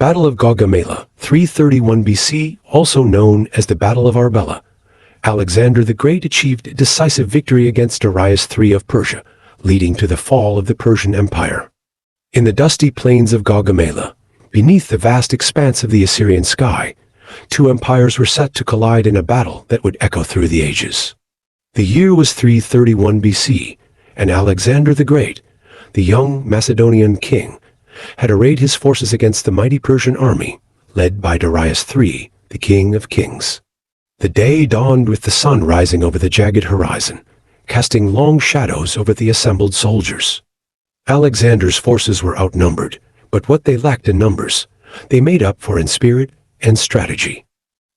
Battle of Gaugamela, 331 BC, also known as the Battle of Arbela. Alexander the Great achieved a decisive victory against Darius III of Persia, leading to the fall of the Persian Empire. In the dusty plains of Gaugamela, beneath the vast expanse of the Assyrian sky, two empires were set to collide in a battle that would echo through the ages. The year was 331 BC, and Alexander the Great, the young Macedonian king, had arrayed his forces against the mighty Persian army, led by Darius III, the King of Kings. The day dawned with the sun rising over the jagged horizon, casting long shadows over the assembled soldiers. Alexander's forces were outnumbered, but what they lacked in numbers, they made up for in spirit and strategy.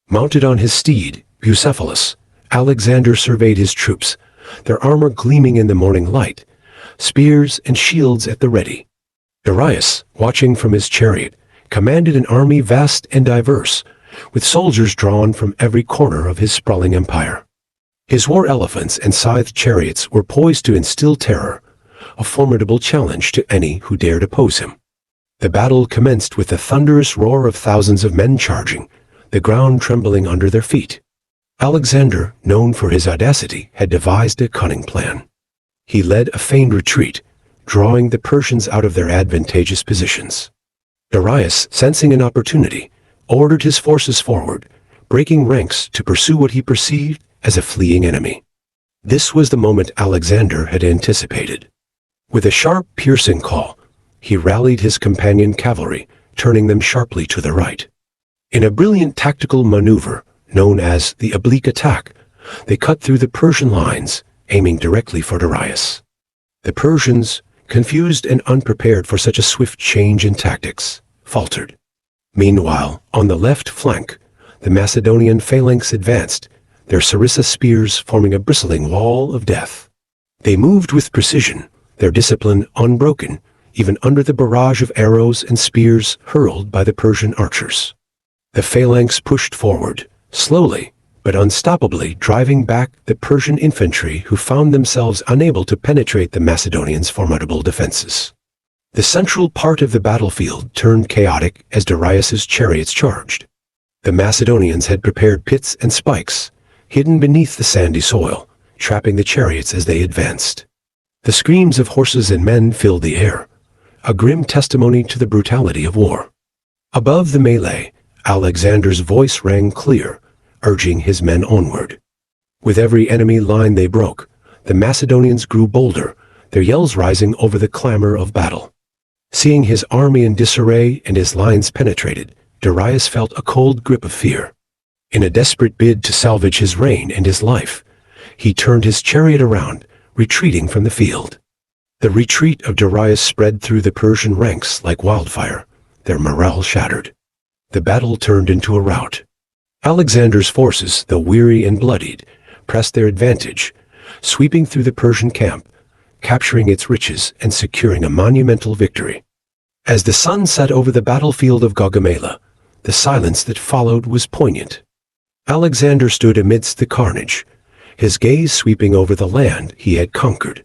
Mounted on his steed, Bucephalus, Alexander surveyed his troops, their armor gleaming in the morning light, spears and shields at the ready. Darius, watching from his chariot, commanded an army vast and diverse, with soldiers drawn from every corner of his sprawling empire. His war elephants and scythed chariots were poised to instill terror, a formidable challenge to any who dared oppose him. The battle commenced with the thunderous roar of thousands of men charging, the ground trembling under their feet. Alexander, known for his audacity, had devised a cunning plan. He led a feigned retreat, drawing the Persians out of their advantageous positions. Darius, sensing an opportunity, ordered his forces forward, breaking ranks to pursue what he perceived as a fleeing enemy. This was the moment Alexander had anticipated. With a sharp, piercing call, he rallied his companion cavalry, turning them sharply to the right. In a brilliant tactical maneuver, known as the oblique attack, they cut through the Persian lines, aiming directly for Darius. The Persians, confused and unprepared for such a swift change in tactics, faltered. Meanwhile, on the left flank, the Macedonian phalanx advanced, their sarissa spears forming a bristling wall of death. They moved with precision, their discipline unbroken, even under the barrage of arrows and spears hurled by the Persian archers. The phalanx pushed forward, slowly but unstoppably, driving back the Persian infantry who found themselves unable to penetrate the Macedonians' formidable defenses. The central part of the battlefield turned chaotic as Darius's chariots charged. The Macedonians had prepared pits and spikes, hidden beneath the sandy soil, trapping the chariots as they advanced. The screams of horses and men filled the air, a grim testimony to the brutality of war. Above the melee, Alexander's voice rang clear, urging his men onward. With every enemy line they broke, the Macedonians grew bolder, their yells rising over the clamor of battle. Seeing his army in disarray and his lines penetrated, Darius felt a cold grip of fear. In a desperate bid to salvage his reign and his life, he turned his chariot around, retreating from the field. The retreat of Darius spread through the Persian ranks like wildfire, their morale shattered. The battle turned into a rout. Alexander's forces, though weary and bloodied, pressed their advantage, sweeping through the Persian camp, capturing its riches and securing a monumental victory. As the sun set over the battlefield of Gaugamela, the silence that followed was poignant. Alexander stood amidst the carnage, his gaze sweeping over the land he had conquered.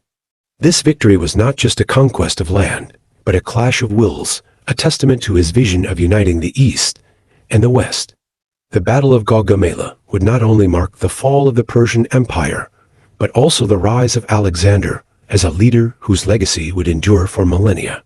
This victory was not just a conquest of land, but a clash of wills, a testament to his vision of uniting the East and the West. The Battle of Gaugamela would not only mark the fall of the Persian Empire, but also the rise of Alexander as a leader whose legacy would endure for millennia.